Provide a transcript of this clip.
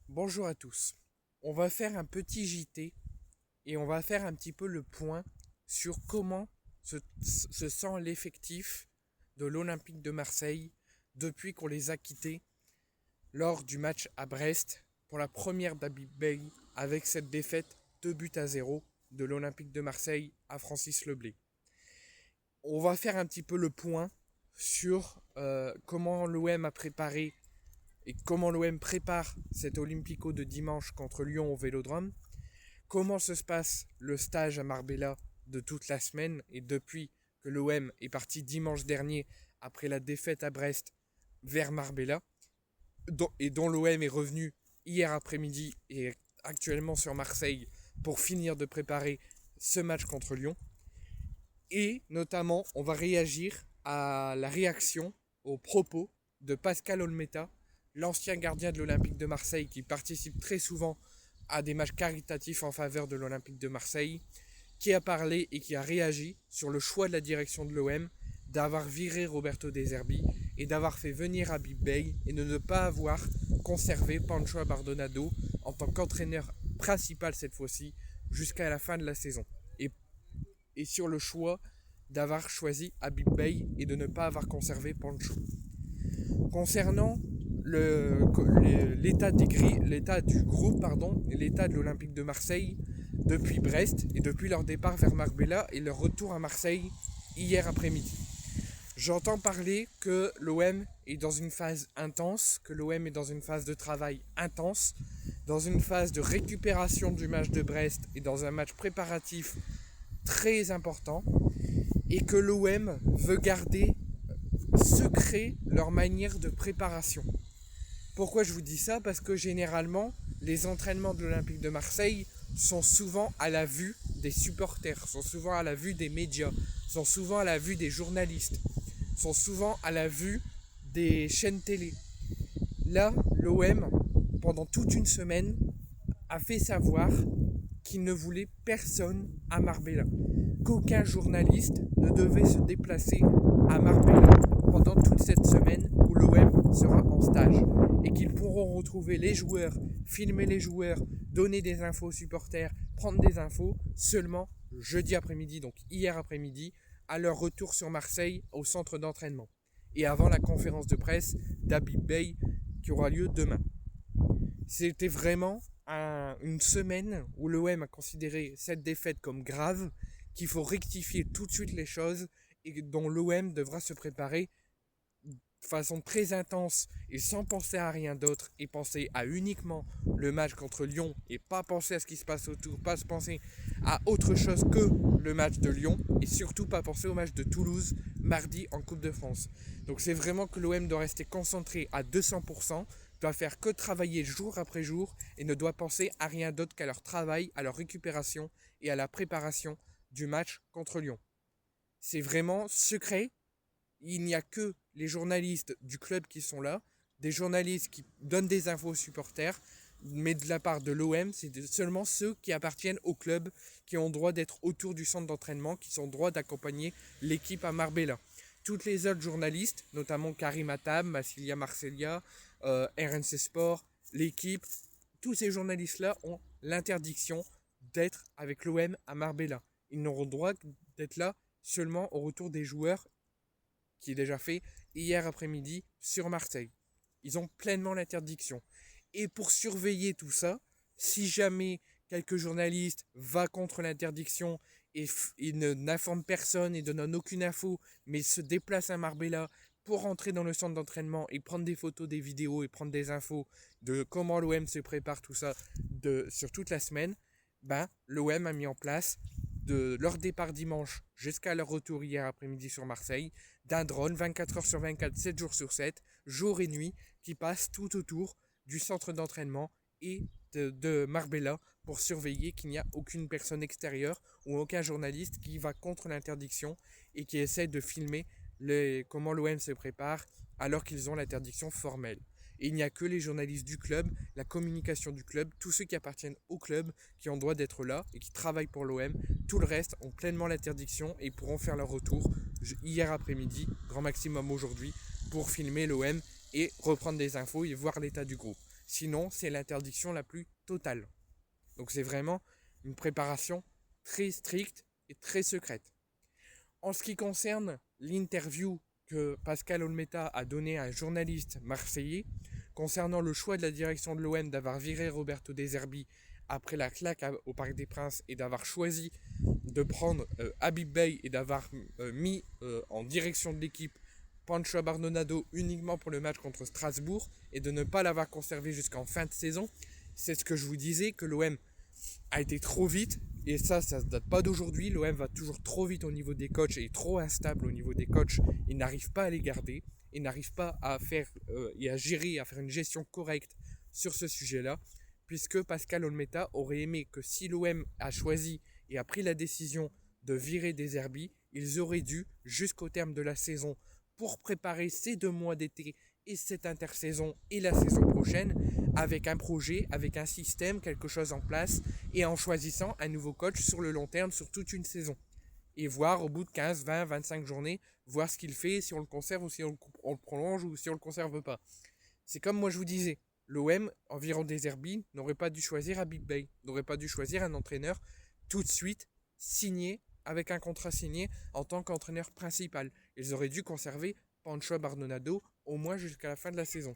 Bonjour à tous. On va faire un petit JT et on va faire un petit peu le point sur comment se sent l'effectif de l'Olympique de Marseille depuis qu'on les a quittés lors du match à Brest pour la première d'Habib Bey avec cette défaite 2-0 de l'Olympique de Marseille à Francis Leblay. On va faire un petit peu le point sur comment l'OM a préparé et comment l'OM prépare cet Olympico de dimanche contre Lyon au Vélodrome, comment se passe le stage à Marbella de toute la semaine et depuis que l'OM est parti dimanche dernier après la défaite à Brest vers Marbella et dont l'OM est revenu hier après-midi et est actuellement sur Marseille pour finir de préparer ce match contre Lyon. Et notamment, on va réagir à la réaction aux propos de Pascal Olmeta, l'ancien gardien de l'Olympique de Marseille qui participe très souvent à des matchs caritatifs en faveur de l'Olympique de Marseille, qui a parlé et qui a réagi sur le choix de la direction de l'OM d'avoir viré Roberto De Zerbi et d'avoir fait venir Habib Bey et de ne pas avoir conservé Pancho Bardonado en tant qu'entraîneur principal cette fois-ci jusqu'à la fin de la saison. Et sur le choix d'avoir choisi Habib Bey et de ne pas avoir conservé Pancho. Concernant l'état du groupe, l'état de l'Olympique de Marseille depuis Brest et depuis leur départ vers Marbella et leur retour à Marseille hier après-midi. J'entends parler que l'OM est dans une phase intense, que l'OM est dans une phase de travail intense, dans une phase de récupération du match de Brest et dans un match préparatif très important, et que l'OM veut garder secret leur manière de préparation. Pourquoi je vous dis ça? Parce que généralement, les entraînements de l'Olympique de Marseille sont souvent à la vue des supporters, sont souvent à la vue des médias, sont souvent à la vue des journalistes, sont souvent à la vue des chaînes télé. Là, l'OM, pendant toute une semaine, a fait savoir qu'il ne voulait personne à Marbella, qu'aucun journaliste ne devait se déplacer à Marbella pendant toute cette semaine où l'OM sera en stage et qu'ils pourront retrouver les joueurs, filmer les joueurs, donner des infos aux supporters, prendre des infos seulement jeudi après-midi, donc hier après-midi, à leur retour sur Marseille au centre d'entraînement et avant la conférence de presse d'Habib Bey qui aura lieu demain. C'était vraiment une semaine où l'OM a considéré cette défaite comme grave, qu'il faut rectifier tout de suite les choses et dont l'OM devra se préparer de façon très intense et sans penser à rien d'autre et penser à uniquement le match contre Lyon et pas penser à ce qui se passe autour, pas se penser à autre chose que le match de Lyon et surtout pas penser au match de Toulouse mardi en Coupe de France. Donc c'est vraiment que l'OM doit rester concentré à 200%, doit faire que travailler jour après jour et ne doit penser à rien d'autre qu'à leur travail, à leur récupération et à la préparation du match contre Lyon. C'est vraiment secret. Il n'y a que les journalistes du club qui sont là, des journalistes qui donnent des infos aux supporters, mais de la part de l'OM, c'est seulement ceux qui appartiennent au club qui ont droit d'être autour du centre d'entraînement, qui ont droit d'accompagner l'équipe à Marbella. Toutes les autres journalistes, notamment Karim Attab, Massilia Marcellia, RNC Sport, l'équipe, tous ces journalistes-là ont l'interdiction d'être avec l'OM à Marbella. Ils n'auront droit d'être là seulement au retour des joueurs qui est déjà fait hier après-midi sur Marseille. Ils ont pleinement l'interdiction. Et pour surveiller tout ça, si jamais quelques journalistes va contre l'interdiction et n'informe personne et ne donne aucune info, mais se déplace à Marbella pour rentrer dans le centre d'entraînement et prendre des photos, des vidéos et prendre des infos de comment l'OM se prépare, tout ça sur toute la semaine, l'OM a mis en place de leur départ dimanche jusqu'à leur retour hier après-midi sur Marseille, d'un drone 24 heures sur 24, 7 jours sur 7, jour et nuit, qui passe tout autour du centre d'entraînement et de Marbella pour surveiller qu'il n'y a aucune personne extérieure ou aucun journaliste qui va contre l'interdiction et qui essaie de filmer comment l'OM se prépare alors qu'ils ont l'interdiction formelle. Et il n'y a que les journalistes du club, la communication du club, tous ceux qui appartiennent au club qui ont droit d'être là et qui travaillent pour l'OM. Tout le reste ont pleinement l'interdiction et pourront faire leur retour hier après-midi, grand maximum aujourd'hui, pour filmer l'OM et reprendre des infos et voir l'état du groupe. Sinon, c'est l'interdiction la plus totale. Donc c'est vraiment une préparation très stricte et très secrète. En ce qui concerne l'interview que Pascal Olmeta a donnée à un journaliste marseillais concernant le choix de la direction de l'OM d'avoir viré Roberto De Zerbi après la claque au Parc des Princes et d'avoir choisi de prendre Habib Beye et d'avoir mis en direction de l'équipe Pancho Bardonado uniquement pour le match contre Strasbourg et de ne pas l'avoir conservé jusqu'en fin de saison, c'est ce que je vous disais, que l'OM a été trop vite, et ça ne date pas d'aujourd'hui. L'OM va toujours trop vite au niveau des coachs et trop instable au niveau des coachs. Ils n'arrivent pas à les garder, ils n'arrivent pas à faire et à gérer, à faire une gestion correcte sur ce sujet-là, puisque Pascal Olmeta aurait aimé que si l'OM a choisi et a pris la décision de virer De Zerbi, ils auraient dû, jusqu'au terme de la saison, pour préparer ces 2 mois d'été et cette intersaison et la saison prochaine, avec un projet, avec un système, quelque chose en place, et en choisissant un nouveau coach sur le long terme, sur toute une saison. Et voir au bout de 15, 20, 25 journées, voir ce qu'il fait, si on le conserve ou si on le prolonge ou si on le conserve pas. C'est comme moi je vous disais, l'OM, environ des Zerbi, n'aurait pas dû choisir Habib Beye, n'aurait pas dû choisir un entraîneur tout de suite signé, avec un contrat signé en tant qu'entraîneur principal. Ils auraient dû conserver Pancho Bardonado au moins jusqu'à la fin de la saison.